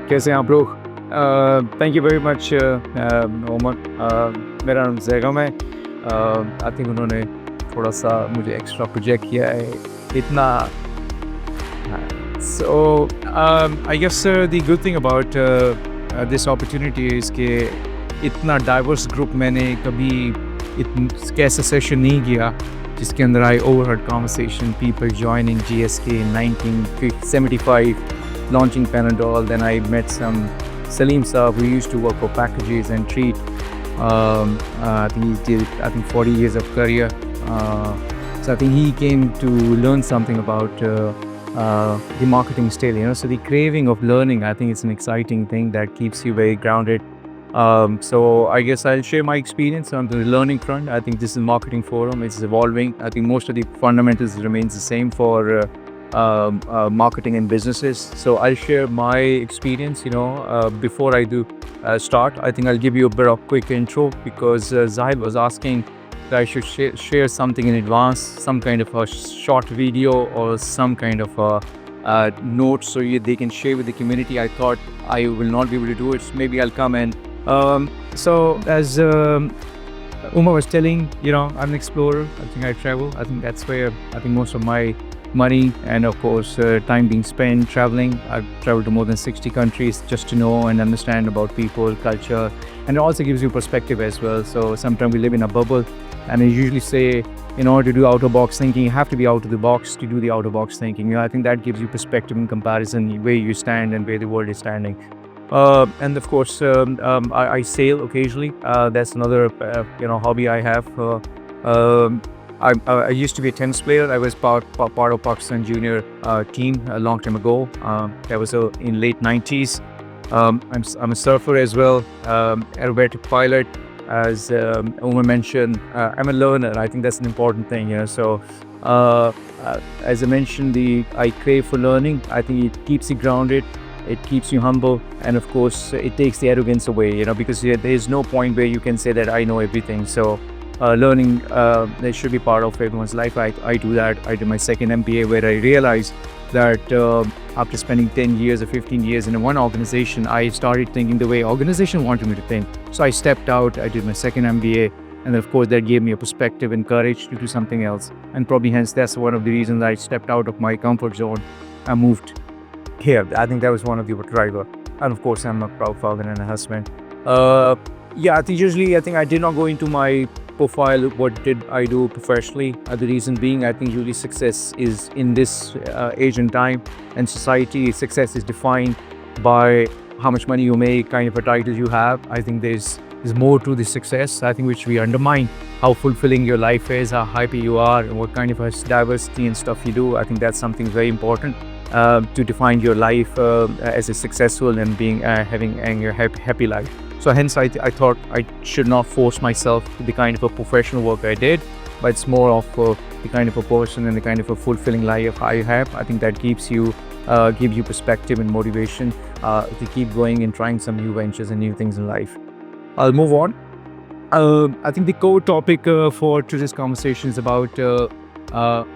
कैसे हैं आप लोग? Thank you very much Umar. मेरा नाम ज़ैगम है। आई थिंक उन्होंने थोड़ा-सा मुझे एक्स्ट्रा प्रोजेक्ट किया है इतना। So I guess the good thing about this opportunity is कि इतना डाइवर्स ग्रुप मैंने कभी कैसा सेशन नहीं किया जिसके अंदर I overheard conversation, people joining GSK in 1975, launching Panadol. Then I met some Salim Saab who used to work for packages and treat. I think he did 40 years of career. So I think he came to learn something about the marketing still. So the craving of learning, I think it's an exciting thing that keeps you very grounded. So I guess I'll share my experience on the learning front. I think this is a marketing forum. It's evolving. I think most of the fundamentals remains the same for marketing and businesses. So I'll share my experience. Before I do start, I think I'll give you a bit of quick intro because Zahid was asking that I should share something in advance, some kind of a short video or some kind of a note so they can share with the community. I thought I will not be able to do it, so maybe I'll come and so as Umar was telling, I'm an explorer. I think I travel. I think that's where I think most of my money and of course time being spent traveling. I've traveled to more than 60 countries just to know and understand about people, culture, and it also gives you perspective as well. So sometimes we live in a bubble, and I usually say in order to do out-of-box thinking, you have to be out of the box to do the out-of-box thinking. I think that gives you perspective in comparison where you stand and where the world is standing. And of course, I sail occasionally. That's another hobby I have. I used to be a tennis player. I was part of Pakistan junior team a long time ago. That was in late 90s. I'm a surfer as well, aerobatic pilot. As Umar mentioned, I'm a learner. I think that's an important thing. So as I mentioned, I crave for learning. I think it keeps you grounded. It keeps you humble, and of course, it takes the arrogance away. Because there is no point where you can say that I know everything. So learning that should be part of everyone's life. I do that. I did my second MBA where I realized that after spending 10 years or 15 years in one organization, I started thinking the way organization wanted me to think. So I stepped out. I did my second MBA, and of course that gave me a perspective and courage to do something else. And probably hence that's one of the reasons I stepped out of my comfort zone and moved here. I think that was one of the driver. And of course I'm a proud father and a husband. I think I did not go into my profile, what did I do professionally. The reason being, I think usually success is in this age and time and society, success is defined by how much money you make, kind of a title you have. I think there's more to the success, I think, which we undermine. How fulfilling your life is, how happy you are, and what kind of diversity and stuff you do. I think that's something very important to define your life as a successful and being having a happy life. So hence I thought I should not force myself to the kind of a professional work I did, but it's more of the kind of a person and the kind of a fulfilling life I have. I think that keeps you, gives you perspective and motivation to keep going and trying some new ventures and new things in life. I'll move on. I think the core topic for today's conversation is about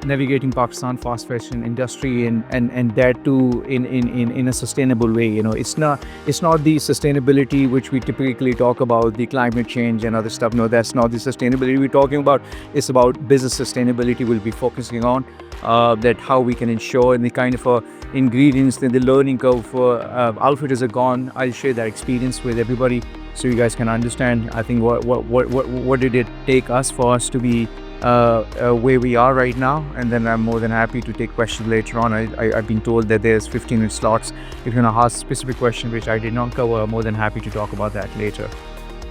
navigating Pakistan fast fashion industry and that too in a sustainable way. It's not the sustainability which we typically talk about, the climate change and other stuff. No, that's not the sustainability we're talking about. It's about business sustainability we'll be focusing on, that how we can ensure and the kind of ingredients that the learning curve outfitters are gone. I'll share that experience with everybody so you guys can understand. I think what did it take us for us to be where we are right now, and then I'm more than happy to take questions later on. I've been told that there's 15-minute slots. If you're going to ask specific questions which I did not cover, I'm more than happy to talk about that later.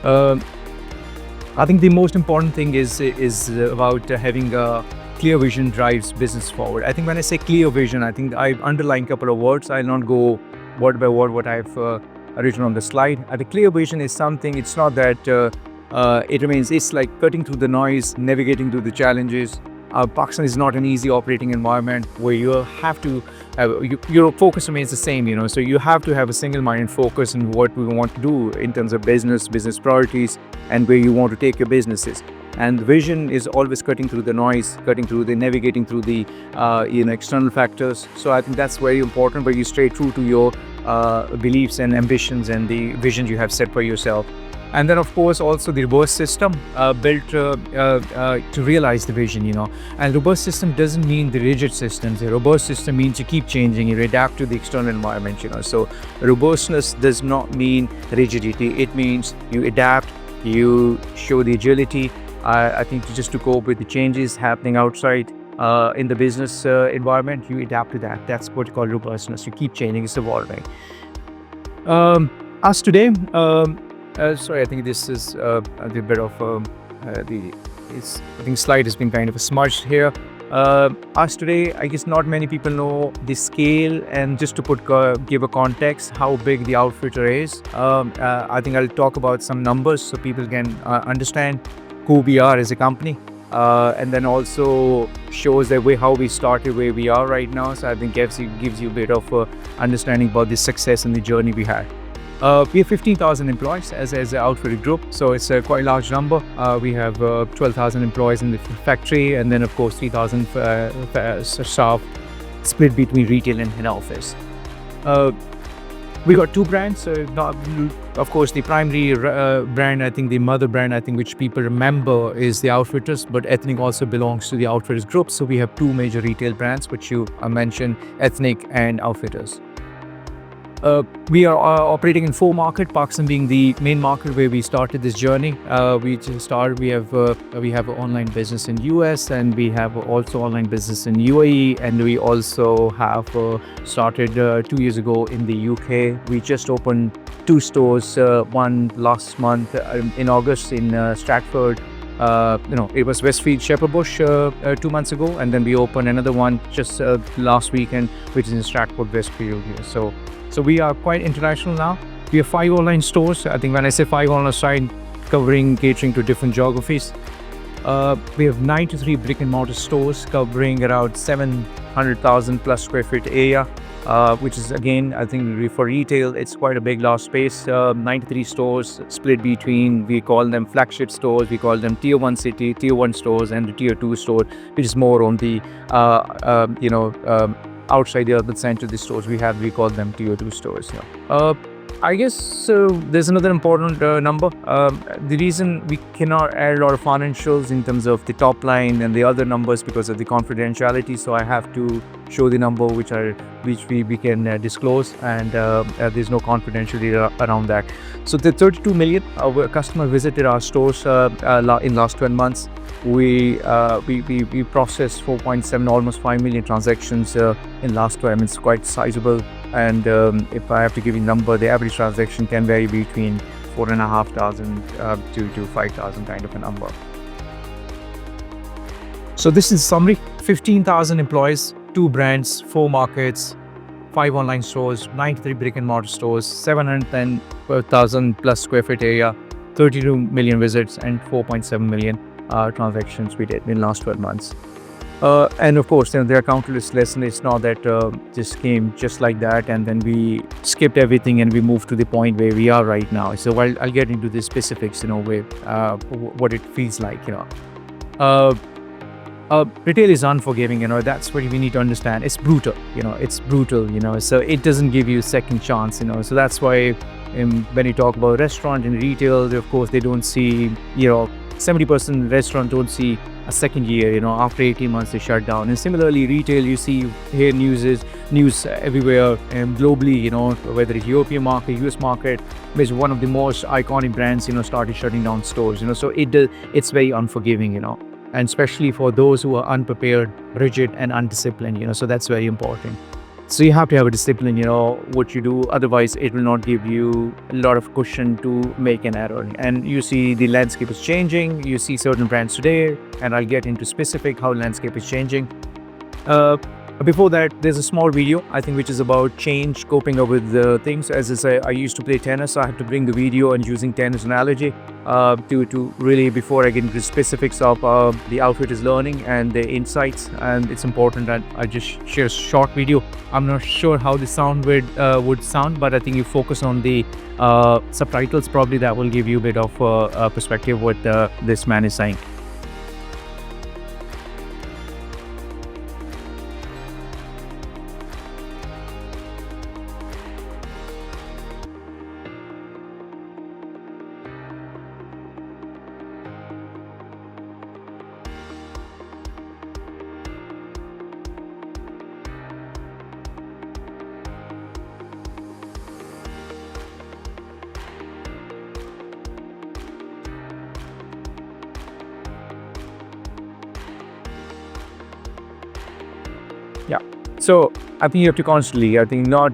I think the most important thing is about having a clear vision drives business forward. I think when I say clear vision, I think I've underlined a couple of words. I'll not go word by word what I've written on the slide. The clear vision is something, it's not that it's like cutting through the noise, navigating through the challenges. Pakistan is not an easy operating environment where you have to your focus remains the same, so you have to have a single-minded focus in what we want to do in terms of business priorities and where you want to take your businesses. And the vision is always cutting through the noise, navigating through the external factors. So I think that's very important, where you stay true to your beliefs and ambitions and the vision you have set for yourself. And then, of course, also the robust system built to realize the vision, And robust system doesn't mean the rigid systems. A robust system means you keep changing, you adapt to the external environment, So robustness does not mean rigidity. It means you adapt, you show the agility. I think just to cope with the changes happening outside in the business environment, you adapt to that. That's what you call robustness. You keep changing, it's evolving. Us today, sorry, I think this is a bit of I think slide has been kind of smudged here. Us today, I guess not many people know the scale, and just to give a context how big the outfitter is. I think I'll talk about some numbers so people can understand who we are as a company, and then also shows that how we started, where we are right now. So I think gives you a bit of understanding about the success and the journey we had. We have 15,000 employees as an outfitter group, so it's a quite large number. We have 12,000 employees in the factory, and then of course 3,000 staff split between retail and head office. We got two brands. Of course, the primary brand, I think the mother brand, which people remember is the Outfitters, but Ethnic also belongs to the Outfitters group. So we have two major retail brands, which you mentioned, Ethnic and Outfitters. We are operating in 4 markets, Pakistan being the main market where we started this journey. We have an online business in US, and we have also online business in UAE, and we also have started 2 years ago in the UK. We just opened 2 stores, one last month in August in Stratford. It was Westfield Shepherd Bush 2 months ago, and then we opened another one just last weekend, which is in Stratford, Westfield here. So we are quite international now. We have 5 online stores. I think when I say 5 online sites, catering to different geographies. We have 93 brick and mortar stores covering around 700,000 plus square feet area, which is, again, I think for retail, it's quite a big large space. 93 stores split between, we call them flagship stores, we call them tier 1 city, tier 1 stores, and the tier 2 store, which is more on the, outside the urban center. The stores we call them tier 2 stores. I guess there's another important number. The reason we cannot add a lot of financials in terms of the top line and the other numbers because of the confidentiality. So I have to show the number which we can disclose, and there's no confidentiality around that. So the 32 million customer visited our stores in last 12 months. We processed 4.7, almost 5 million transactions in last 12 months. It's quite sizable. And if I have to give you a number, the average transaction can vary between 4,500 to 5,000 kind of a number. So this is summary: 15,000 employees, 2 brands, 4 markets, 5 online stores, 93 brick and mortar stores, 710,000 plus square feet area, 32 million visits, and 4.7 million transactions we did in the last 12 months. And of course, there are countless lessons. It's not that this came just like that and then we skipped everything and we moved to the point where we are right now. So I'll get into the specifics, where what it feels like. Retail is unforgiving. That's what we need to understand. It's brutal. So it doesn't give you a second chance. So that's why when you talk about restaurant and retail, of course they don't see 70% restaurant don't see a second year, after 18 months they shut down. And similarly, retail, you hear news everywhere and globally, whether it's European market, US market, which one of the most iconic brands, started shutting down stores, so it's very unforgiving, and especially for those who are unprepared, rigid and undisciplined, so that's very important. So you have to have a discipline, what you do. Otherwise, it will not give you a lot of cushion to make an error. And you see the landscape is changing. You see certain brands today, and I'll get into specific how landscape is changing. Before that, there's a small video, I think, which is about change, coping up with things. As I say, I used to play tennis, so I have to bring the video and using tennis analogy to really, before I get into the specifics of the Outfitters learning and the insights. And it's important that I just share a short video. I'm not sure how the sound would sound, but I think you focus on the subtitles, probably that will give you a bit of perspective what this man is saying. Yeah. So I think you have to constantly, I think not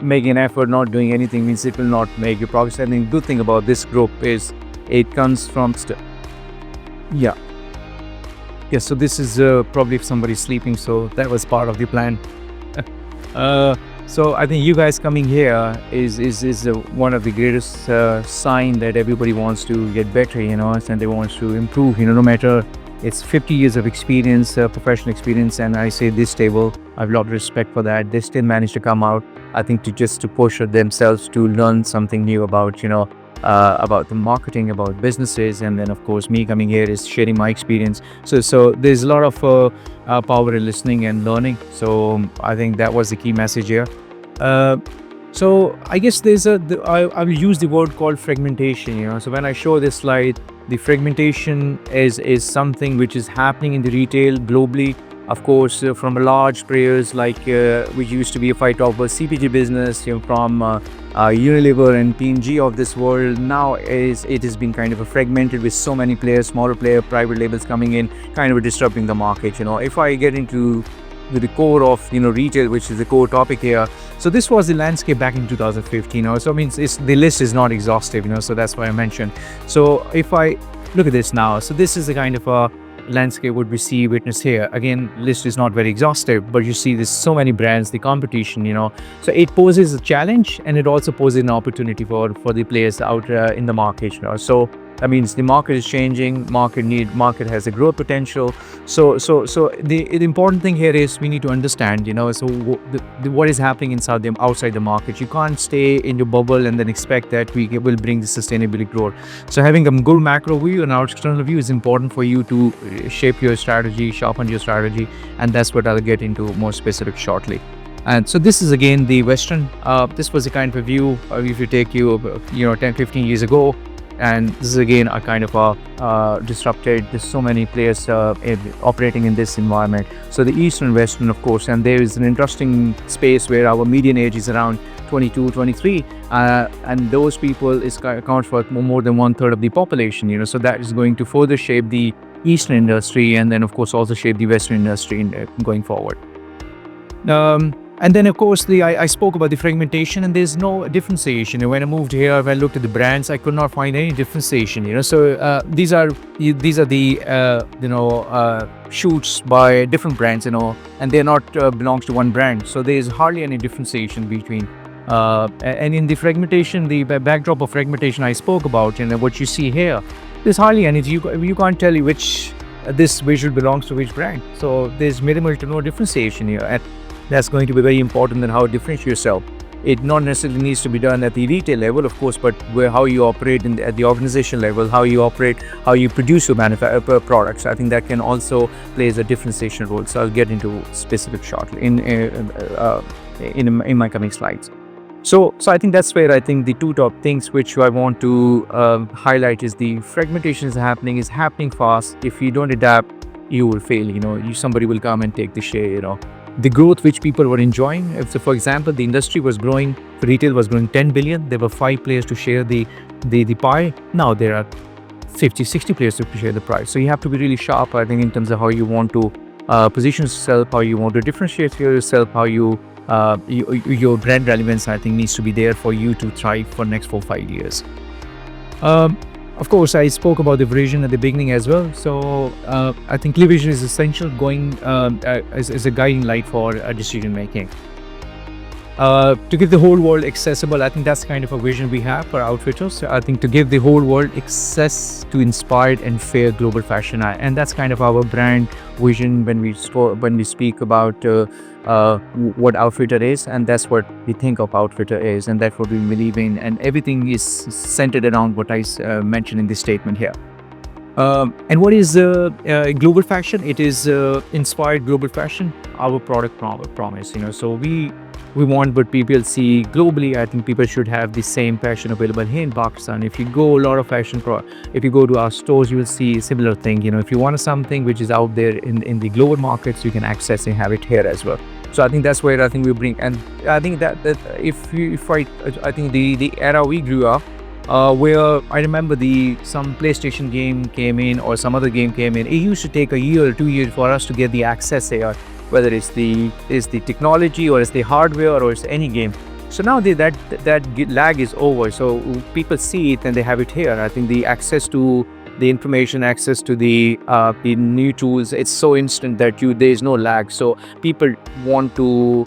making an effort, not doing anything means it will not make you progress. I think good thing about this group is it comes from, yeah. Yeah, so this is probably if somebody's sleeping, so that was part of the plan. uh, so I think you guys coming here is one of the greatest sign that everybody wants to get better, and they want to improve, no matter it's 50 years of experience, professional experience, and I say this table, I have a lot of respect for that. They still manage to come out, I think, to just to push themselves to learn something new about the marketing, about businesses, and then of course me coming here is sharing my experience. So there's a lot of power in listening and learning. So I think that was the key message here. Uh, so I guess I will use the word called fragmentation. So when I show this slide, the fragmentation is something which is happening in the retail globally. Of course, from large players like which used to be, if I talk about CPG business, from Unilever and P&G of this world, now it has been kind of fragmented with so many players, smaller player, private labels coming in, kind of disrupting the market. If I get into the core of retail, which is the core topic here. So this was the landscape back in 2015. So I mean, the list is not exhaustive. So that's why I mentioned. So if I look at this now, so this is the kind of a landscape what we see, witness here. Again, list is not very exhaustive, but you see there's so many brands, the competition. So it poses a challenge, and it also poses an opportunity for the players out in the market. So that means the market is changing, market has a growth potential. So the important thing here is we need to understand, so what is happening outside the market. You can't stay in your bubble and then expect that we will bring the sustainability growth. So having a good macro view and our external view is important for you to shape your strategy, sharpen your strategy, and that's what I'll get into more specific shortly. And so this is again the Western. This was the kind of a view if you take 10, 15 years ago. And this is again a kind of a disrupted. There's so many players operating in this environment. So the Eastern and Western, of course, and there is an interesting space where our median age is around 22, 23, and those people account for more than 1/3 of the population. So that is going to further shape the Eastern industry, and then of course also shape the Western industry going forward. And then, of course, I spoke about the fragmentation, and there's no differentiation. When I moved here, when I looked at the brands, I could not find any differentiation. So these are the shoots by different brands, and they're not belongs to one brand. So there's hardly any differentiation between. And in the fragmentation, the backdrop of fragmentation I spoke about, what you see here, there's hardly any. You can't tell you which this visual belongs to which brand. So there's minimal to no differentiation here. And that's going to be very important in how to differentiate yourself. It not necessarily needs to be done at the retail level, of course, but how you operate at the organization level, how you operate, how you produce your products. I think that can also plays a differentiation role. So I'll get into specific shortly in my coming slides. So I think that's where I think the two top things which I want to highlight is the fragmentation is happening fast. If you don't adapt, you will fail. Somebody will come and take the share. The growth which people were enjoying. So for example, the industry was growing, retail was growing 10 billion. There were 5 players to share the pie. Now there are 50, 60 players to share the price. So you have to be really sharp, I think, in terms of how you want to position yourself, how you want to differentiate yourself, how your brand relevance, I think, needs to be there for you to thrive for next 4-5 years. Of course, I spoke about the vision at the beginning as well. So I think clear vision is essential, going as a guiding light for decision making. To give the whole world accessible, I think that's kind of a vision we have for Outfitters. I think to give the whole world access to inspired and fair global fashion, and that's kind of our brand vision when we speak about what Outfitter is, and that's what we think of Outfitter is, and that's what we believe in, and everything is centered around what I mentioned in this statement here. And what is global fashion? It is inspired global fashion, our product promise. So we want what people see globally. I think people should have the same fashion available here in Pakistan. If you go a lot of if you go to our stores, you will see a similar thing. If you want something which is out there in the global markets, you can access and have it here as well. So I think that's where I think we bring, and I think that I think the era we grew up, where I remember some PlayStation game came in or some other game came in, it used to take a year or 2 years for us to get the access here. whether it's the technology or it's the hardware or it's any game. So now that lag is over. So people see it and they have it here. I think the access to the information, access to the new tools, it's so instant that there is no lag. So people want to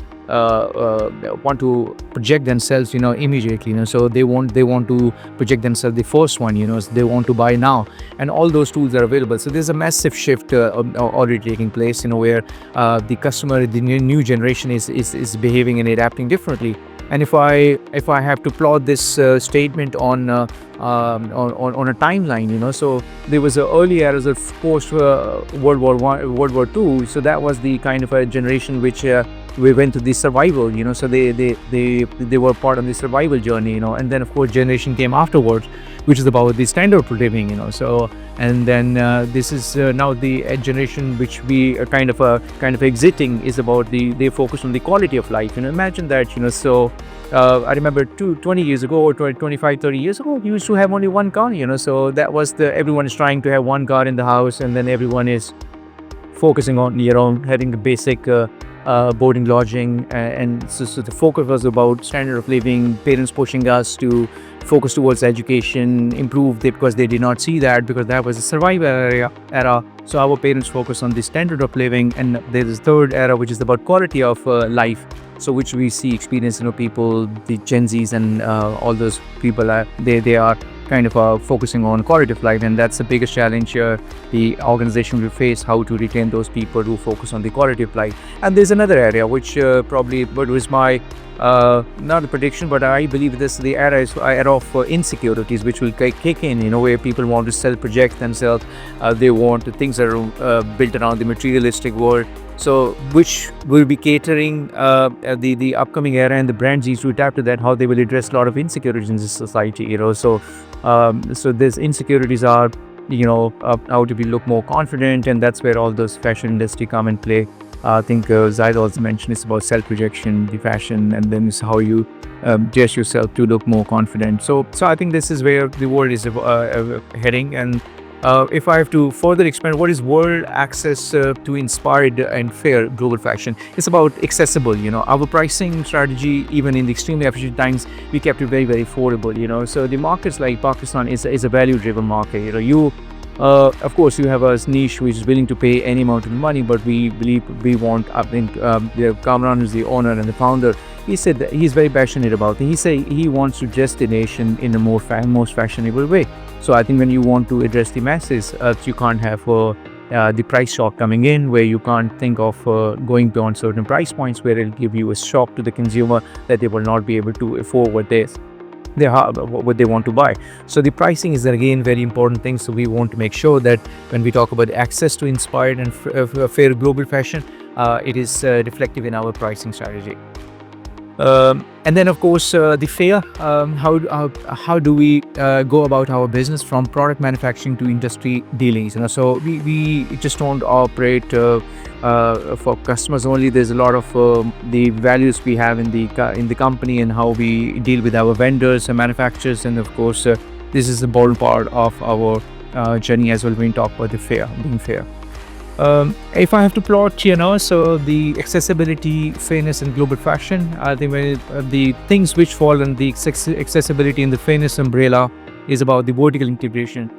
project themselves, immediately. So they want to project themselves the first one. They want to buy now, and all those tools are available. So there's a massive shift already taking place. Where the customer, the new generation is behaving and adapting differently. And if I have to plot this statement on a timeline, so there was an early eras of post World War II. So that was the kind of a generation which we went to the survival. So they were part of the survival journey. And then of course generation came afterwards, which is about the standard of living. So and then this is now the generation which we are kind of exiting, is about they focus on the quality of life. Imagine that. So I remember 20 years ago or 25 30 years ago, we used to have only one car. So that was everyone is trying to have one car in the house, and then everyone is focusing on having the basic boarding, lodging, and so the focus was about standard of living. Parents pushing us to focus towards education, improve because they did not see that, because that was a survival era. So our parents focus on the standard of living, and there's a third era which is about quality of life. So which we see experience, people, the Gen Zs and all those people, they are kind of focusing on quality of life, and that's the biggest challenge the organization will face, how to retain those people who focus on the quality of life. And there's another area which probably, but was my not a prediction, but I believe this the era is era of insecurities, which will kick in, where people want to self-project themselves. They want things that are built around the materialistic world. So which will be catering the upcoming era, and the brands need to adapt to that, how they will address a lot of insecurities in this society. So these insecurities are, how to look more confident, and that's where all those fashion industry come and play. I think Zaid also mentioned it's about self-projection, the fashion, and then it's how you dress yourself to look more confident. So I think this is where the world is heading. And if I have to further expand, what is world access to inspired and fair global fashion? It's about accessible. Our pricing strategy, even in the extremely efficient times, we kept it very, very affordable. So the markets like Pakistan is a value-driven market. Of course, you have a niche which is willing to pay any amount of money, but we believe we want. Kamran is the owner and the founder. He said that he's very passionate about it. He said he wants to dress the nation in a most fashionable way. So I think when you want to address the masses, you can't have the price shock coming in, where you can't think of going beyond certain price points, where it'll give you a shock to the consumer that they will not be able to afford what they want to buy. So the pricing is again very important thing. So we want to make sure that when we talk about access to inspired and fair global fashion, it is reflective in our pricing strategy. And then of course the fair, how do we go about our business from product manufacturing to industry dealings? So we just don't operate for customers only. There's a lot of the values we have in the company, and how we deal with our vendors and manufacturers. And of course this is a important part of our journey as well when we talk about the being fair. If I have to plot, so the accessibility, fairness, and global fashion, I think the things which fall in the accessibility and the fairness umbrella is about the vertical integration.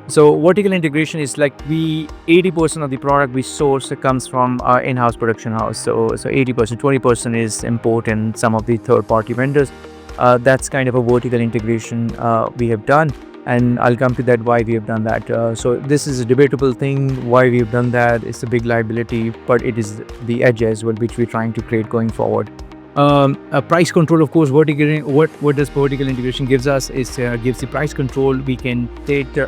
So vertical integration is like 80% of the product we source comes from our in-house production house. So 80%, 20% is import and some of the third-party vendors. That's kind of a vertical integration we have done. And I'll come to that why we have done that. So this is a debatable thing, why we have done that. It's a big liability, but it is the edge as well, which we're trying to create going forward. Price control, of course. What does vertical integration gives us is gives the price control. We can dictate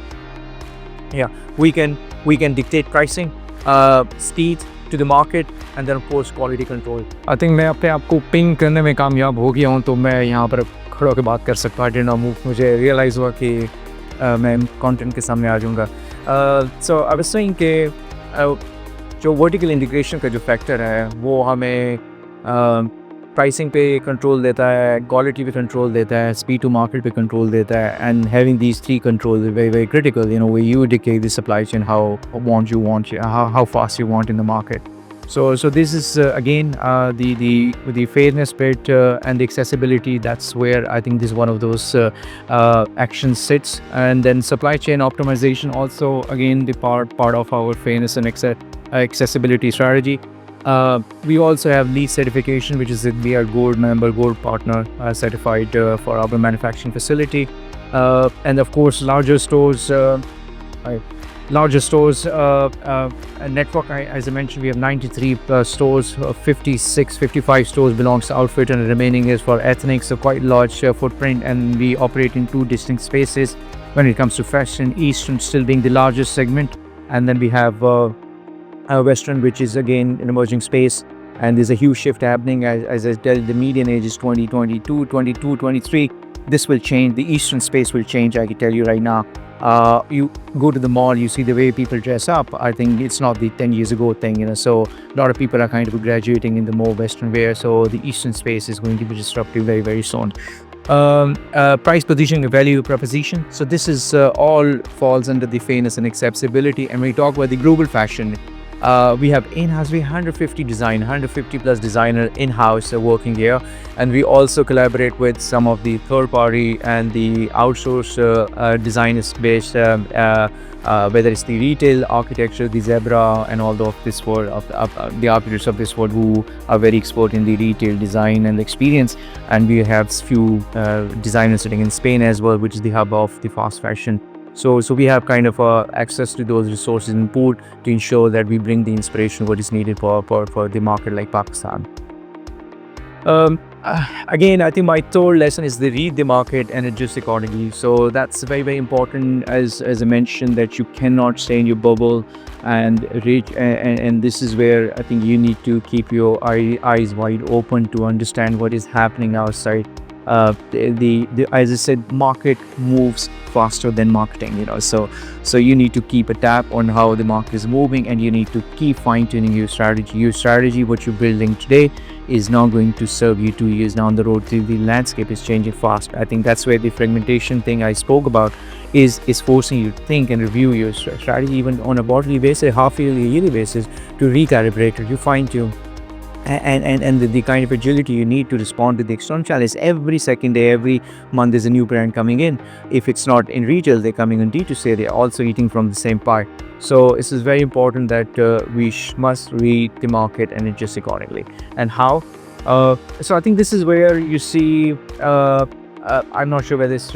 pricing, speed to the market, and then of course quality control. I think मैं अपने आप को ping करने में कामयाब हो गया हूँ, तो मैं यहाँ पर खड़ा होकर बात कर सकता हूँ. I did not move. मुझे रियलाइज़ हुआ कि मैं कंटेंट के सामने आ जाऊँगा. So I was saying कि जो वर्टिकल इंटीग्रेशन का जो फैक्टर है, वो हमें pricing पे control देता है, quality पे control देता है, speed to market पे control देता है, and having these three controls is very, very critical, where you dictate the supply chain, how fast you want in the market. So this is again the fairness bit and the accessibility. That's where I think this is one of those actions sits, and then supply chain optimization also again the part of our fairness and accessibility strategy. We also have LEED certification, which is that we are gold member, gold partner certified for our manufacturing facility, and of course larger stores. Network, as I mentioned, we have 93 stores, 55 stores belongs to Outfit, and the remaining is for ethnic, so quite large footprint, and we operate in two distinct spaces when it comes to fashion. Eastern still being the largest segment, and then we have Western, which is again an emerging space, and there's a huge shift happening. As I tell, the median age is 22, 23. This will change. The Eastern space will change, I can tell you right now. You go to the mall, you see the way people dress up. I think it's not the 10 years ago thing, so a lot of people are kind of graduating in the more Western wear, so the Eastern space is going to be disruptive very, very soon. Price positioning and value proposition. So this is all falls under the fairness and accessibility. And when we talk about the global fashion, we have in-house, we 150 plus designer in-house working here, and we also collaborate with some of the third-party and the outsource designers based, whether it's the retail architecture, the Zebra, and all of this world of the architects of this world who are very expert in the retail design and experience. And we have few designers sitting in Spain as well, which is the hub of the fast fashion. So we have kind of access to those resources in pool to ensure that we bring the inspiration what is needed for the market like Pakistan. Again, I think my third lesson is to read the market and adjust accordingly. So that's very, very important, as I mentioned, that you cannot stay in your bubble and reach. And this is where I think you need to keep your eyes wide open to understand what is happening outside. As I said, market moves faster than marketing, so you need to keep a tab on how the market is moving, and you need to keep fine-tuning your strategy. What you're building today is not going to serve you 2 years down the road. The landscape is changing fast. I think that's where the fragmentation thing I spoke about is forcing you to think and review your strategy even on a quarterly basis, half-yearly, yearly basis, to recalibrate it, to fine-tune. And the kind of agility you need to respond to the external challenge. Every second day, every month, there's a new brand coming in. If it's not in retail, they're coming in D2C, they're also eating from the same pie. So this is very important that we must read the market and adjust accordingly. And how? So I think this is where you see, I'm not sure whether it's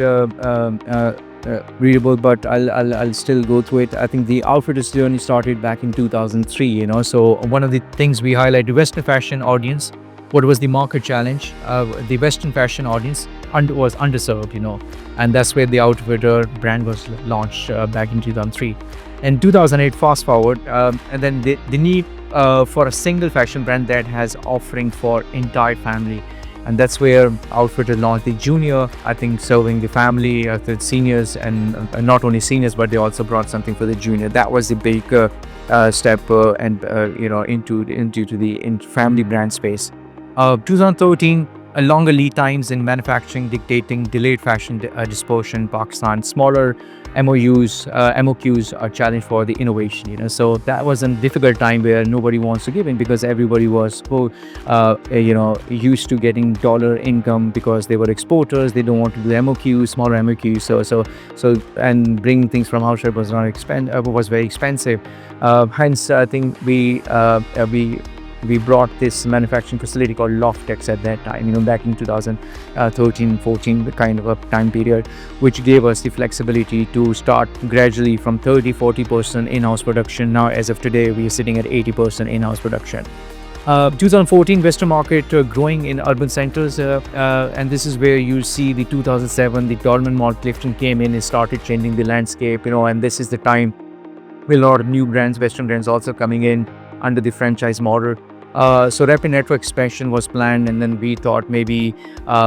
readable, but I'll still go through it. I think the Outfitters journey started back in 2003, so one of the things we highlight, the Western fashion audience, what was the market challenge? The Western fashion audience was underserved, and that's where the Outfitter brand was launched back in 2003. In 2008, fast forward, and then the need for a single fashion brand that has offering for entire family. And that's where Outfitter launched the junior, I think, serving the family, the seniors, and not only seniors, but they also brought something for the junior. That was the big step into the family brand space. 2013, longer lead times in manufacturing dictating delayed fashion dispersion in Pakistan. Smaller MOQs are challenge for the innovation. So that was a difficult time where nobody wants to give in, because everybody was used to getting dollar income because they were exporters. They don't want to do MOQs, smaller MOQs. So and bringing things from outside was was very expensive. Hence, I think we brought this manufacturing facility called Loftex at that time, back in 2013-14, the kind of a time period, which gave us the flexibility to start gradually from 30-40% in-house production. Now, as of today, we are sitting at 80% in-house production. 2014, Western market growing in urban centers, and this is where you see the 2007, the Dolman Mall Clifton came in and started changing the landscape, and this is the time with a lot of new brands, Western brands also coming in under the franchise model. So rapid network expansion was planned, and then we thought maybe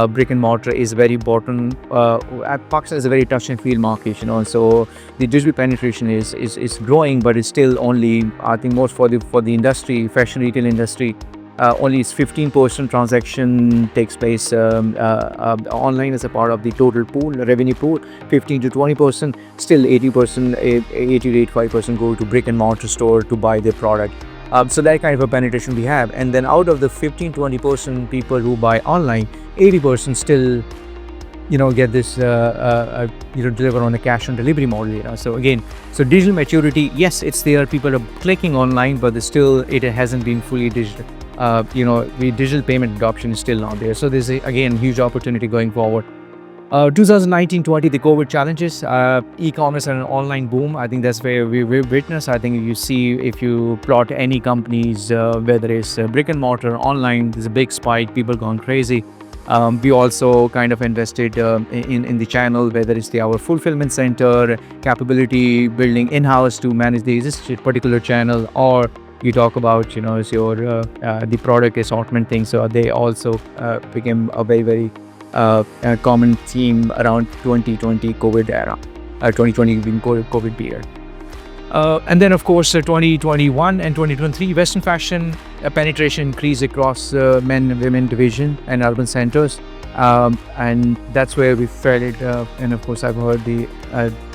brick and mortar is very important. Pakistan is a very touch and feel market, so the digital penetration is growing, but it's still only, I think, most for the industry, fashion retail industry. only 15% transaction takes place online as a part of the total pool, revenue pool. 15 to 20%, still 80%, 80 to 85% go to brick and mortar store to buy their product. So that kind of a penetration we have. And then out of the 15-20% people who buy online, 80% still get this deliver on a cash on delivery model. So again, so digital maturity, yes, it's there, people are clicking online, but still it hasn't been fully digital. The digital payment adoption is still not there. So there's again huge opportunity going forward. 2019-20, the COVID challenges, e-commerce and an online boom. I think that's where we witness. I think if you plot any companies, whether it's brick and mortar, online, there's a big spike, people gone crazy. We also kind of invested in the channel, whether it's our fulfillment center, capability building in-house to manage this particular channel, or you talk about, it's your the product assortment thing. So they also became a very, very common theme around 2020 COVID era, 2020 being COVID period. And then, of course, 2021 and 2023, Western fashion penetration increased across men and women division and urban centers. And that's where we felt it. And of course, I've heard the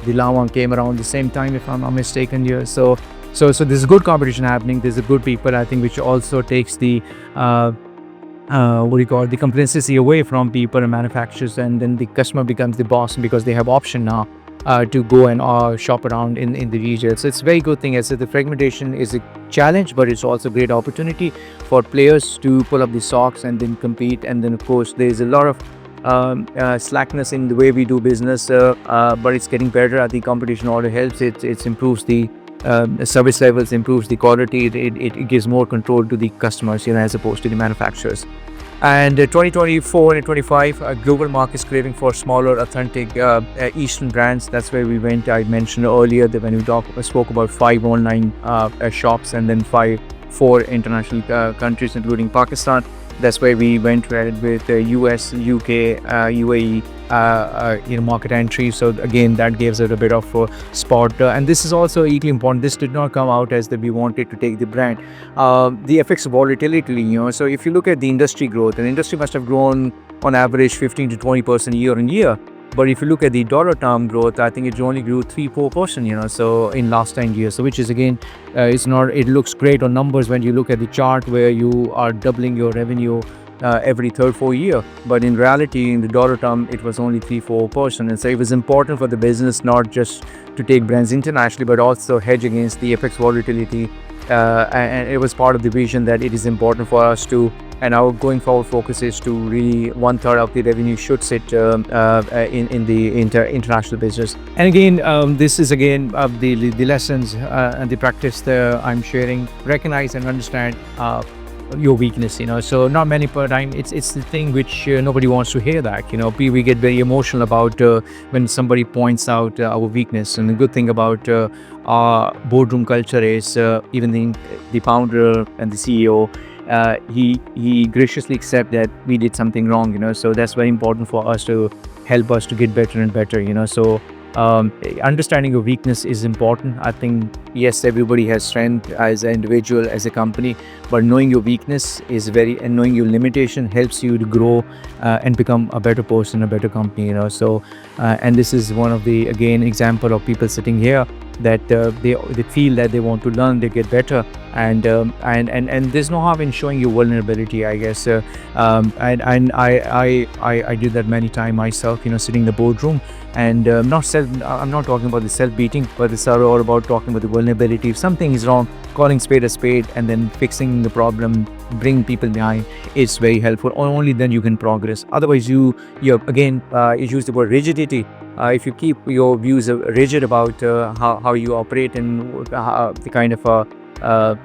Lahore came around the same time, if I'm not mistaken here. So there's good competition happening. There's a good people, I think, which also takes the the complacency away from people and manufacturers, and then the customer becomes the boss because they have option now to go and shop around in the retail. So it's a very good thing. As the fragmentation is a challenge, but it's also a great opportunity for players to pull up the socks and then compete. And then, of course, there's a lot of slackness in the way we do business, but it's getting better. I think competition also helps. It improves the service levels, improves the quality. It gives more control to the customers, as opposed to the manufacturers. And 2024 and 25, global markets craving for smaller, authentic Eastern brands. That's where we went. I mentioned earlier that when we spoke about 5 online shops and then 4 international countries, including Pakistan. That's where we went with US, UK, UAE, market entry. So again, that gives it a bit of a spot. And this is also equally important. This did not come out as that we wanted to take the brand. The FX volatility, so if you look at the industry growth, the industry must have grown on average 15 to 20% year on year. But if you look at the dollar term growth, I think it only grew 3-4%, so in last 10 years. So which is again, it looks great on numbers when you look at the chart where you are doubling your revenue every 3rd-4th year. But in reality, in the dollar term, it was only 3-4%. And so it was important for the business not just to take brands internationally, but also hedge against the FX volatility. And it was part of the vision that it is important for us to, and our going forward focus is to really 1/3 of the revenue should sit in the international business. And again, this is again the lessons and the practice that I'm sharing. Recognize and understand your weakness, so not many per time. It's the thing which nobody wants to hear that, we get very emotional about when somebody points out our weakness. And the good thing about our boardroom culture is even the founder and the CEO, he graciously accept that we did something wrong, so that's very important for us to help us to get better and better, so understanding your weakness is important. I think, yes, everybody has strength as an individual, as a company, but knowing your weakness and knowing your limitation helps you to grow and become a better person, a better company, so and this is one of the, again, example of people sitting here that they feel that they want to learn, they get better, and there's no harm in showing your vulnerability, I guess. And I did that many times myself, sitting in the boardroom, and I'm not talking about the self-beating, but it's all about talking about the vulnerability. If something is wrong, calling spade a spade, and then fixing the problem, bring people behind, it's very helpful. Only then you can progress. Otherwise, you use the word rigidity. If you keep your views rigid about how you operate and the kind of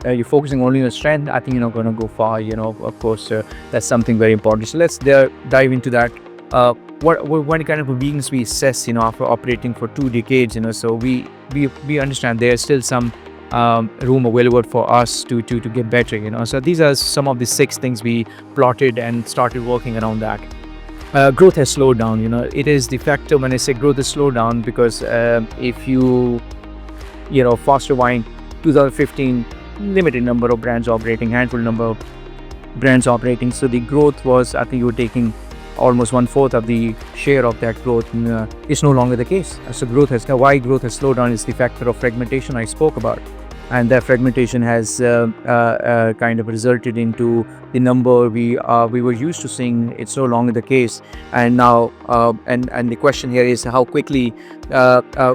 you're focusing only on strength, I think you're not going to go far. Of course, that's something very important. So let's dive into that. What kind of a weakness we assess, after operating for 2 decades. So we understand there's still some room available for us to get better. So these are some of the 6 things we plotted and started working around that. Growth has slowed down. It is the factor when I say growth has slowed down, because if you fast rewind 2015, limited number of brands operating, handful number of brands operating. So the growth was, I think you were taking almost 1/4 of the share of that growth. It's no longer the case. So why growth has slowed down is the factor of fragmentation I spoke about. And that fragmentation has kind of resulted into the number we were used to seeing. It's no longer the case, and now and the question here is how quickly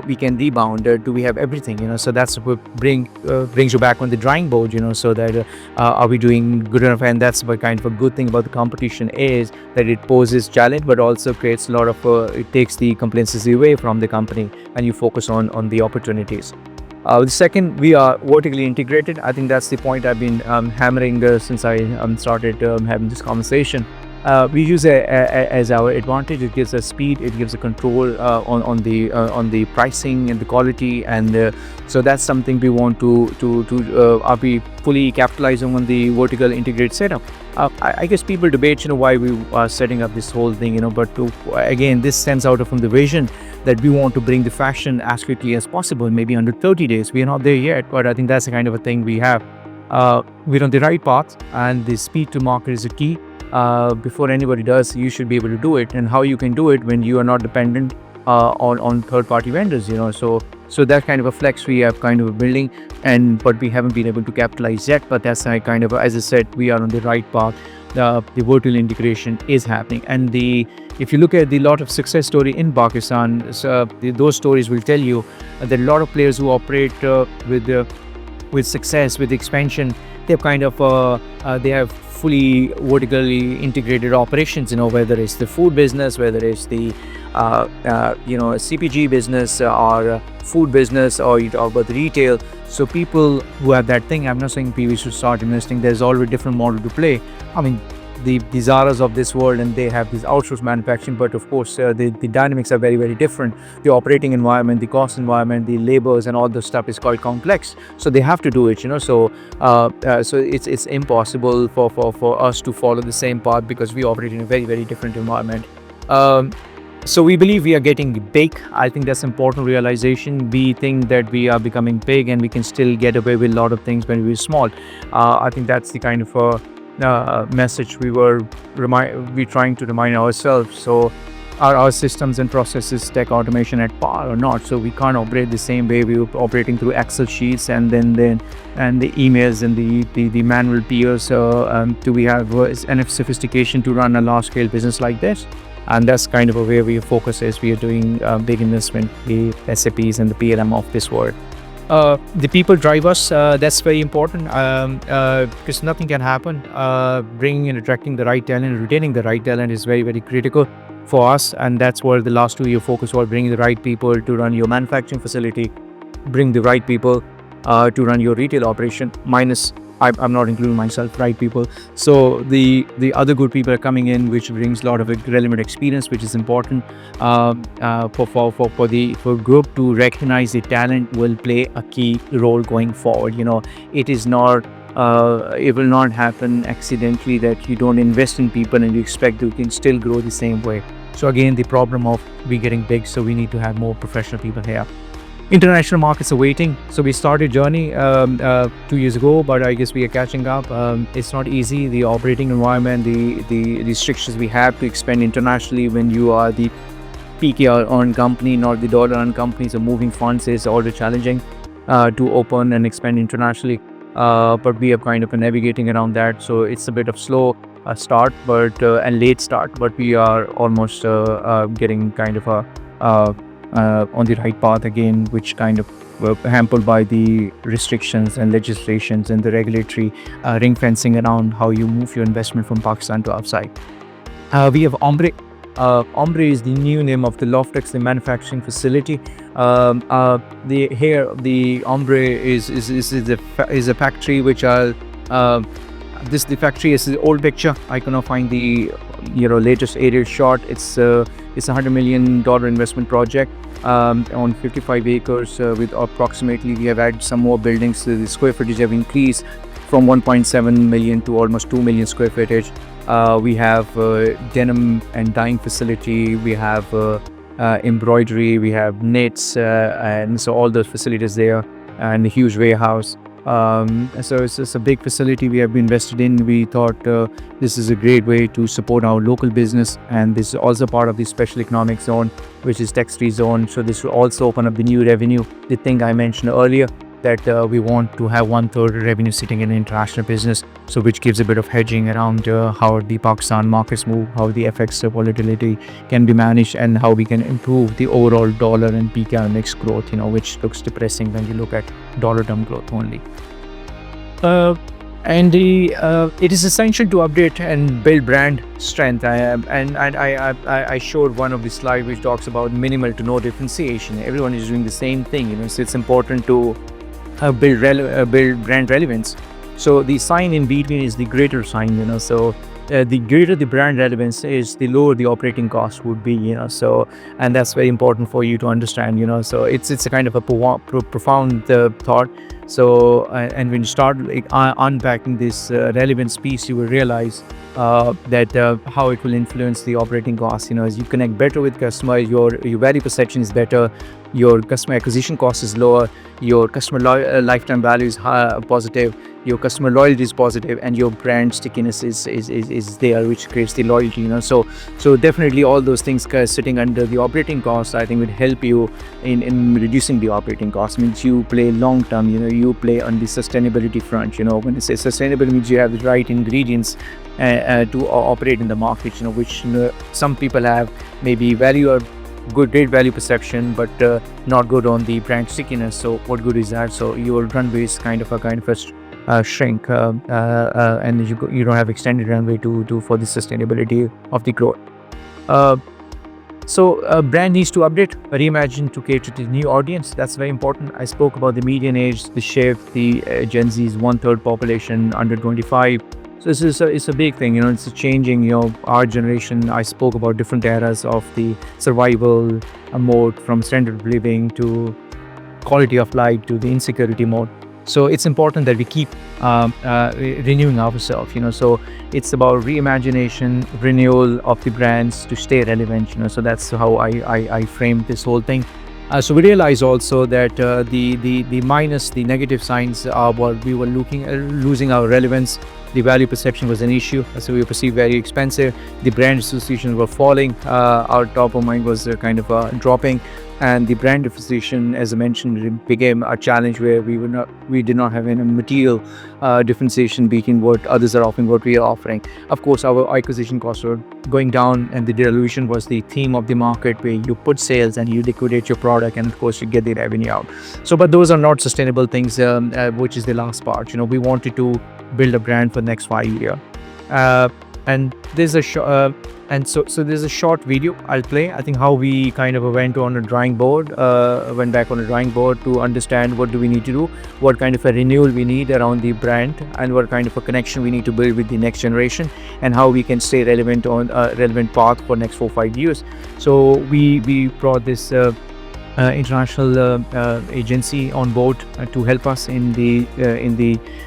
we can rebound. Do we have everything? So that's what brings you back on the drawing board. So that are we doing good enough? And that's what kind of a good thing about the competition is that it poses challenge, but also creates a lot of it takes the complacency away from the company, and you focus on the opportunities. The second, we are vertically integrated. I think that's the point I've been hammering since I started having this conversation. We use it as our advantage. It gives us speed. It gives a control on the pricing and the quality, and so that's something we want to are we fully capitalizing on the vertical integrated setup. I guess people debate, why we are setting up this whole thing, but again, this stems out from the vision that we want to bring the fashion as quickly as possible, maybe under 30 days. We are not there yet, but I think that's the kind of a thing we have. We're on the right path, and the speed to market is a key. Before anybody does, you should be able to do it, and how you can do it when you are not dependent on third-party vendors. So that kind of a flex we have kind of building, but we haven't been able to capitalize yet. But that's kind of, as I said, we are on the right path. The vertical integration is happening, and if you look at the lot of success story in Pakistan, those stories will tell you that a lot of players who operate with success, with expansion, they've kind of they have fully vertically integrated operations. Whether it's the food business, whether it's the CPG business or food business, or you talk about the retail. So people who have that thing, I'm not saying people should start investing. There's already a different model to play. I mean, the Zaras of this world, and they have this outsourced manufacturing, but of course the dynamics are very, very different. The operating environment, the cost environment, the labors and all the stuff is quite complex, so they have to do it. So it's impossible for us to follow the same path, because we operate in a very, very different environment. So we believe we are getting big. I think that's important realization. We think that we are becoming big, and we can still get away with a lot of things when we're small. I think that's the kind of message we're trying to remind ourselves. So are our systems and processes, tech automation at par or not? So we can't operate the same way. We're operating through Excel sheets and then the emails and the manual peers. Do we have enough sophistication to run a large scale business like this? And that's kind of where we focus is. We are doing big investment, the SAPs and the PLM of this world. The people drive us. That's very important, because nothing can happen. Bringing and attracting the right talent, retaining the right talent is very, very critical for us. And that's where the last 2 year focus was: bringing the right people to run your manufacturing facility, bring the right people to run your retail operation. I'm not including myself, right people. So the other good people are coming in, which brings a lot of relevant experience, which is important for group to recognize the talent will play a key role going forward. It is not it will not happen accidentally that you don't invest in people and you expect you can still grow the same way. So again, the problem of we getting big, so we need to have more professional people here. International markets are waiting. So we started journey 2 years ago, but I guess we are catching up. It's not easy. The operating environment, the restrictions we have to expand internationally when you are the PKR-earned company, not the dollar-earned company. So moving funds is already challenging to open and expand internationally. But we are kind of navigating around that. So it's a bit of slow start, but and late start, but we are almost getting kind of on the right path again, which kind of hampered by the restrictions and legislations and the regulatory ring fencing around how you move your investment from Pakistan to outside. We have Ombre. Ombre is the new name of the Loftex, the manufacturing facility. The Ombre is a factory which the factory is the old picture. I cannot find the latest aerial shot. It's a $100 million investment project on 55 acres with approximately, we have added some more buildings. The square footage have increased from 1.7 million to almost 2 million square footage. We have denim and dyeing facility. We have embroidery. We have knits, and so all those facilities there, and a huge warehouse. So it's a big facility we have invested in. We thought this is a great way to support our local business, and this is also part of the special economic zone, which is tax-free zone. So this will also open up the new revenue. The thing I mentioned earlier, that we want to have 1/3 revenue sitting in international business, so which gives a bit of hedging around how the Pakistan markets move, how the FX volatility can be managed, and how we can improve the overall dollar and PKR mix growth, which looks depressing when you look at dollar term growth only. It is essential to update and build brand strength. I showed one of the slides which talks about minimal to no differentiation. Everyone is doing the same thing, so it's important to build brand relevance. So the sign in between is the greater sign, so the greater the brand relevance is, the lower the operating cost would be, so, and that's very important for you to understand, so it's a kind of a profound thought. So and when you start unpacking this relevance piece, you will realize that how it will influence the operating costs. As you connect better with customers, your value perception is better, your customer acquisition cost is lower, your customer lifetime value is positive, your customer loyalty is positive, and your brand stickiness is there, which creates the loyalty. So definitely all those things sitting under the operating costs, I think, would help you in reducing the operating costs. Means you play long term, you play on the sustainability front. When I say sustainable, means you have the right ingredients to operate in the market, which some people have maybe value or great value perception, but not good on the brand stickiness. So what good is that? So your runway is kind of a shrink, and you don't have extended runway to for the sustainability of the growth. So a brand needs to update, reimagine to cater to the new audience. That's very important. I spoke about the median age, the shift, the Gen Z's 1/3 population under 25. So it's a big thing, it's a changing, our generation. I spoke about different eras of the survival mode, from standard of living to quality of life to the insecurity mode. So it's important that we keep renewing ourselves, so it's about reimagination, renewal of the brands to stay relevant, so that's how I frame this whole thing. So we realize also that the minus, the negative signs are what we were losing our relevance. The value perception was an issue, so we were perceived very expensive. The brand associations were falling. Our top of mind was kind of dropping, and the brand differentiation, as I mentioned, it became a challenge where we did not have any material differentiation between what others are offering, what we are offering. Of course, our acquisition costs were going down, and the dilution was the theme of the market, where you put sales and you liquidate your product, and of course you get the revenue out. So, but those are not sustainable things, which is the last part. We wanted to build a brand for the next 5 years. And there's a so there's a short video I'll play. I think how we kind of went back on a drawing board to understand what do we need to do, what kind of a renewal we need around the brand, and what kind of a connection we need to build with the next generation, and how we can stay relevant on a relevant path for next 4-5 years. So we brought this international agency on board to help us in the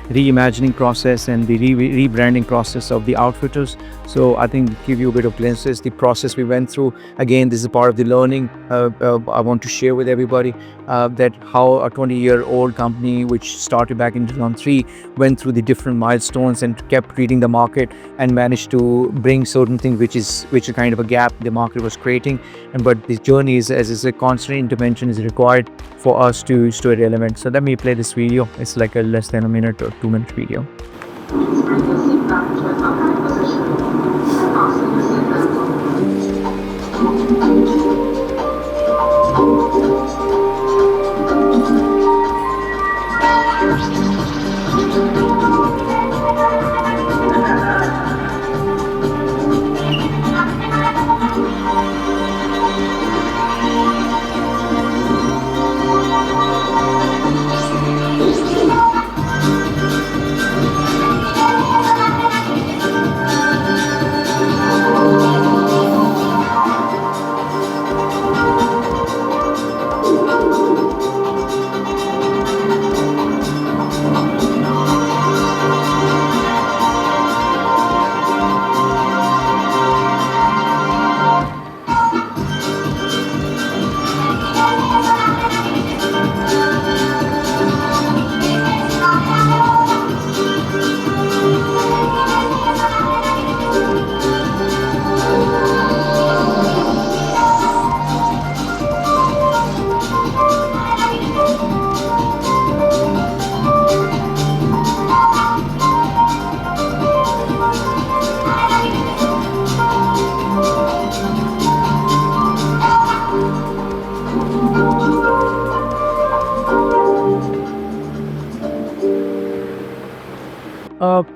reimagining process and the rebranding process of the outfitters. So I think give you a bit of glimpses the process we went through. Again, this is part of the learning I want to share with everybody, that how a 20-year-old company which started back in 2003 went through the different milestones and kept reading the market and managed to bring certain things which is kind of a gap the market was creating. But this journey is, as is, a constant intervention is required for us to stay relevant. So let me play this video. It's like a less than a minute or 2-minute video. Please bring your seat back to an upright position and fasten your seatbelt.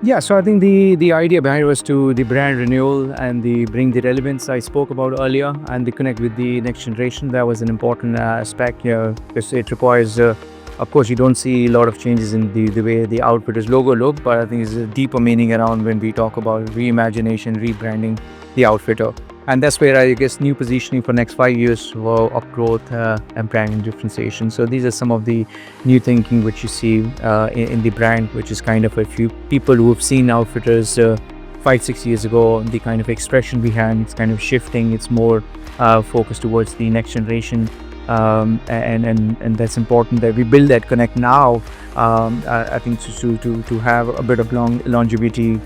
Yeah, so I think the idea behind it was to the brand renewal and the bring the relevance I spoke about earlier and the connect with the next generation. That was an important aspect here because it requires, of course, you don't see a lot of changes in the way the Outfitters logo look, but I think there's a deeper meaning around when we talk about reimagination, rebranding the Outfitter. And that's where I guess new positioning for next 5 years of growth and brand differentiation. So these are some of the new thinking which you see in the brand, which is kind of a few people who have seen Outfitters 5-6 years ago. The kind of expression we have, it's kind of shifting. It's more focused towards the next generation, and that's important that we build that connect now. I think to have a bit of longevity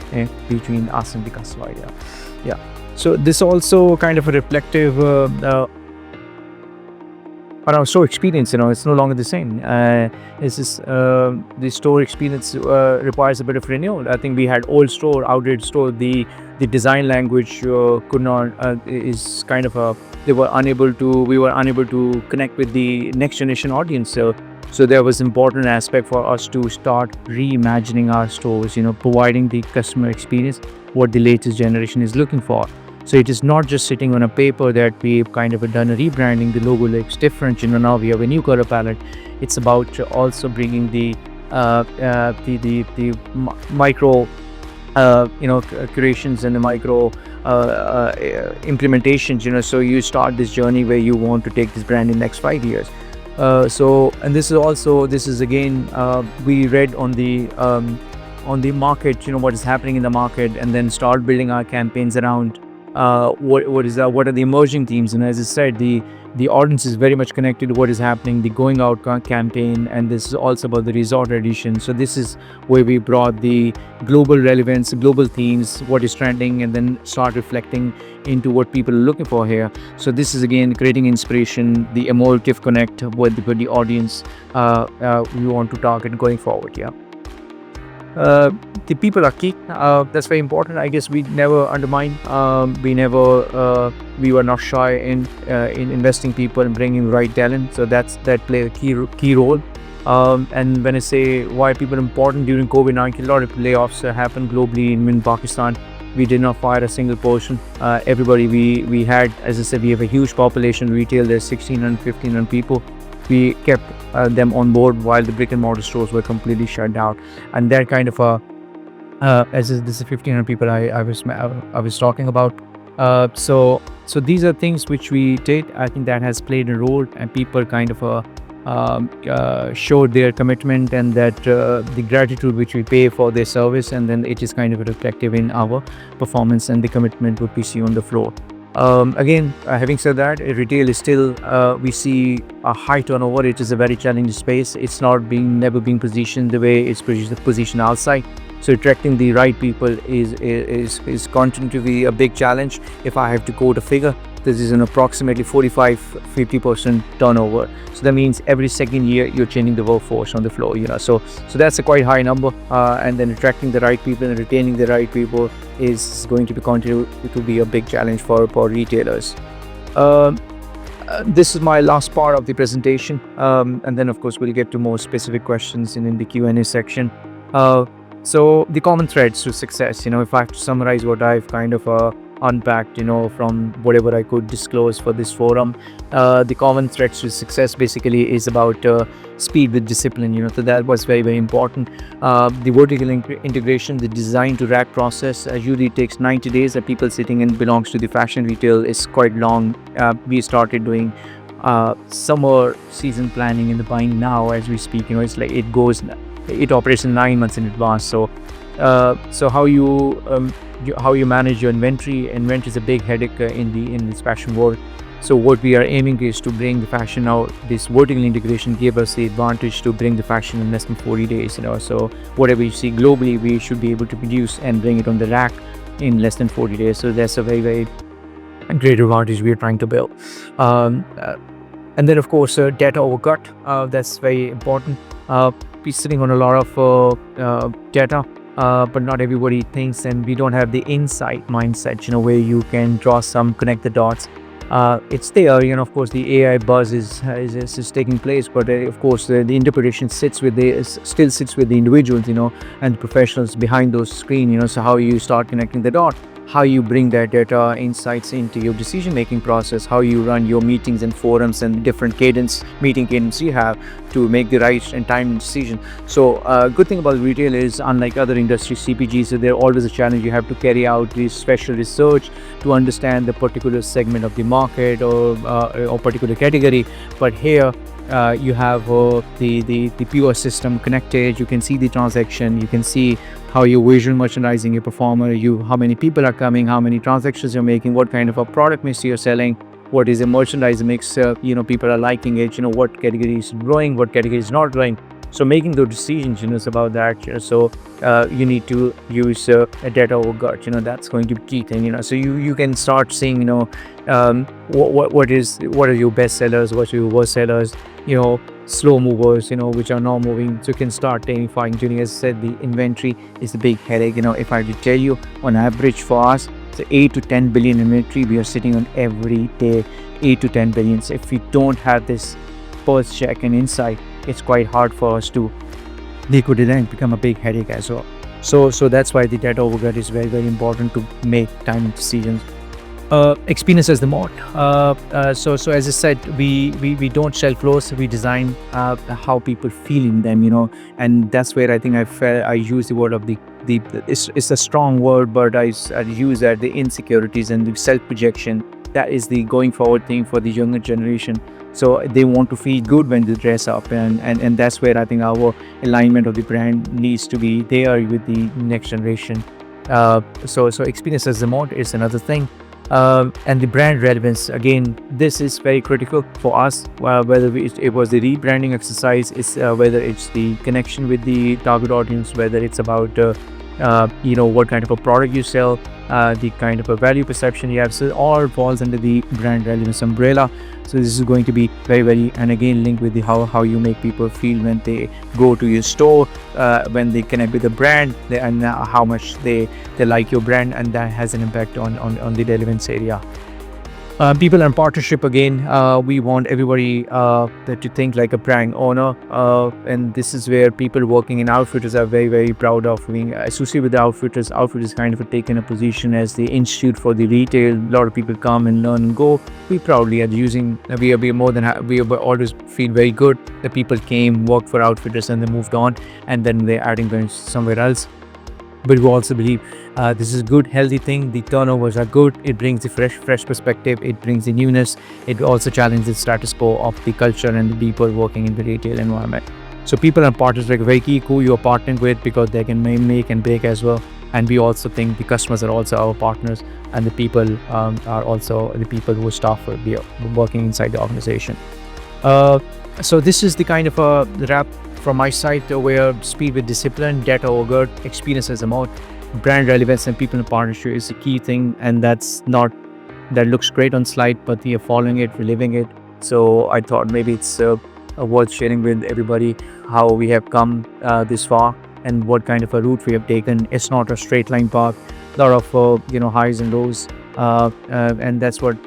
between us and the customer. Yeah. So this also kind of a reflective on our store experience. It's no longer the same. This is the store experience requires a bit of renewal. I think we had old store, outdated store. The design language could not is kind of a we were unable to connect with the next generation audience. So there was important aspect for us to start reimagining our stores. Providing the customer experience what the latest generation is looking for. So it is not just sitting on a paper that we've kind of done a rebranding. The logo looks different. Now we have a new color palette. It's about also bringing the micro curations and the micro implementations. So you start this journey where you want to take this brand in next 5 years. And this is again we read on the market, what is happening in the market, and then start building our campaigns around what are the emerging themes. And as I said, the audience is very much connected to what is happening, the going out campaign, and this is also about the resort edition. So this is where we brought the global relevance, global themes, what is trending, and then start reflecting into what people are looking for here. So this is again creating inspiration, the emotive connect with the audience we want to target going forward. The people are key. That's very important. I guess we never undermine. We were not shy in investing people and bringing the right talent. So that play a key role. And when I say why people are important during COVID-19, a lot of layoffs happened globally. In Pakistan, we did not fire a single person. Everybody we had, as I said, we have a huge population retail. There's 1,600, 1,500 people. We kept them on board while the brick and mortar stores were completely shut down, and that kind of this is 1,500 people I was talking about. So these are things which we did. I think that has played a role, and people kind of showed their commitment and that the gratitude which we pay for their service, and then it is kind of reflective in our performance and the commitment what we see on the floor. Again, having said that, retail is still we see a high turnover. It is a very challenging space. It's never being positioned the way it's positioned outside. So attracting the right people is continuing to be a big challenge. If I have to quote a figure, this is an approximately 45-50% turnover. So that means every second year you're changing the workforce on the floor. So that's a quite high number. And then attracting the right people and retaining the right people is going to continue to be a big challenge for retailers. This is my last part of the presentation, and then of course we'll get to more specific questions in the Q&A section. So the common threads to success, if I have to summarize what I've kind of unpacked, from whatever I could disclose for this forum, the common threads to success basically is about speed with discipline. So that was very, very important. The vertical integration, the design to rack process usually takes 90 days. That people sitting in belongs to the fashion retail is quite long. We started doing summer season planning in the buying now as we speak. It's like it operates in 9 months in advance. So how you manage your inventory is a big headache in this fashion world. So what we are aiming is to bring the fashion out. This vertical integration gave us the advantage to bring the fashion in less than 40 days. So whatever you see globally, we should be able to produce and bring it on the rack in less than 40 days. So that's a very, very great advantage we are trying to build. And then of course data over gut, that's very important. We're sitting on a lot of data, but not everybody thinks, and we don't have the insight mindset, where you can connect the dots It's there, of course the AI buzz is taking place, but of course the interpretation still sits with the individuals, and the professionals behind those screen, so how you start connecting the dot, how you bring that data insights into your decision making process, how you run your meetings and forums and different meeting cadence you have to make the right and timely decision. So good thing about retail is, unlike other industries, CPGs, so they're always a challenge. You have to carry out this special research to understand the particular segment of the market or particular category. But here you have the POS system connected. You can see the transaction, you can see how you're visual merchandising your performer, how many people are coming, how many transactions you're making, what kind of a product mix you're selling, what is a merchandise mix, people are liking it, what category is growing, what category is not growing. So making those decisions, is about that. So you need to use a data over gut. That's going to be key thing. So you can start seeing, what are your best sellers, what are your worst sellers, slow movers, which are not moving. So you can start fine tuning. As I said, the inventory is the big headache. If I could tell you, on average for us, so 8 to 10 billion inventory we are sitting on every day, 8 to 10 billion. So if we don't have this pulse check and insight, it's quite hard for us to liquidate and become a big headache as well. So that's why the data overgut is very, very important to make timely decisions. Experience as the mode. So as I said, we don't sell clothes, we design how people feel in them, and that's where I think I use the word of it's a strong word, but I use that the insecurities and the self-projection. That is the going forward thing for the younger generation. So they want to feel good when they dress up, and that's where I think our alignment of the brand needs to be there with the next generation. So experience as the mode is another thing. And the brand relevance, again, this is very critical for us, whether it was the rebranding exercise, whether it's the connection with the target audience, whether it's about what kind of a product you sell, the kind of a value perception you have. So it all falls under the brand relevance umbrella. So this is going to be very, very, and again linked with the how you make people feel when they go to your store, when they connect with the brand, and how much they like your brand, and that has an impact on the relevance area. People and partnership, again, we want everybody to think like a brand owner, and this is where people working in Outfitters are very, very proud of being associated with the Outfitters. Outfitters kind of taken a position as the institute for the retail. A lot of people come and learn and go. We proudly are using, we are more than we always feel very good that people came, worked for Outfitters, and they moved on, and then they're adding brands somewhere else. But we also believe this is a good, healthy thing. The turnovers are good. It brings the fresh perspective. It brings the newness. It also challenges the status quo of the culture and the people working in the retail environment. So people and partners are very key who you are partnering with, because they can make and break as well. And we also think the customers are also our partners, and the people are also the people who staff working inside the organization. So this is the kind of a wrap from my side, where speed with discipline, data over gut, experience as a mode, brand relevance, and people in partnership is the key thing. And that looks great on slide, but we are following it, we're living it. So I thought maybe it's worth sharing with everybody how we have come this far and what kind of a route we have taken. It's not a straight line path, a lot of highs and lows, and that's what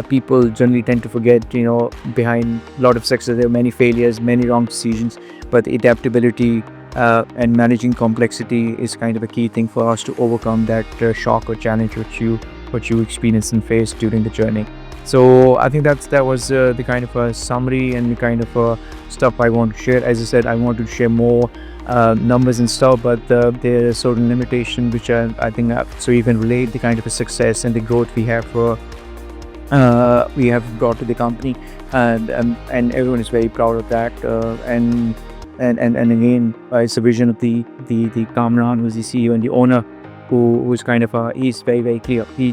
people generally tend to forget. Behind a lot of success there are many failures, many wrong decisions, but adaptability and managing complexity is kind of a key thing for us to overcome that shock or challenge which you experience and face during the journey. So I think that was the kind of a summary and the kind of stuff I want to share. As I said, I want to share more numbers and stuff, but there are certain limitations which I think so you can relate the kind of a success and the growth we have brought to the company, and everyone is very proud of that. And again, it's a vision of the Kamran, who's the CEO and the owner, who's kind of he's very, very clear. He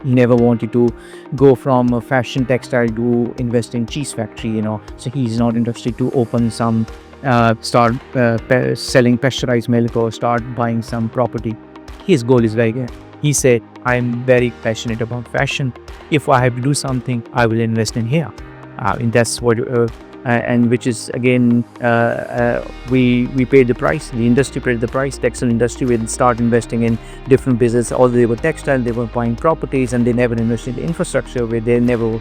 never wanted to go from a fashion textile to invest in cheese factory. So he's not interested to open some start selling pasteurized milk or start buying some property. His goal is very clear. He said, I'm very passionate about fashion. If I have to do something, I will invest in here. And that's what and which is again we paid the price. The industry paid the price. Textile industry will start investing in different business. Although they were textile, they were buying properties, and they never invested in infrastructure. Where they never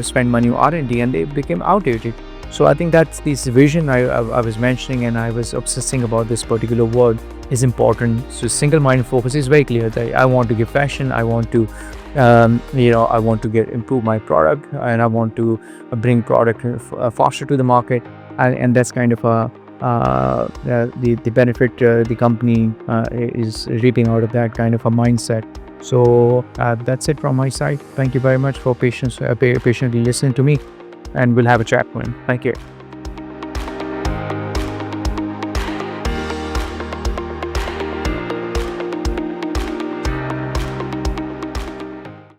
spend money on R&D, and they became outdated. So I think that's this vision I was mentioning, and I was obsessing about this particular word is important. So single-minded focus is very clear that I want to give fashion, I want to I want to improve my product, and I want to bring product faster to the market, and that's kind of the benefit the company is reaping out of that kind of a mindset. So that's it from my side. Thank you very much for patiently listening to me, and we'll have a chat, man. Thank you.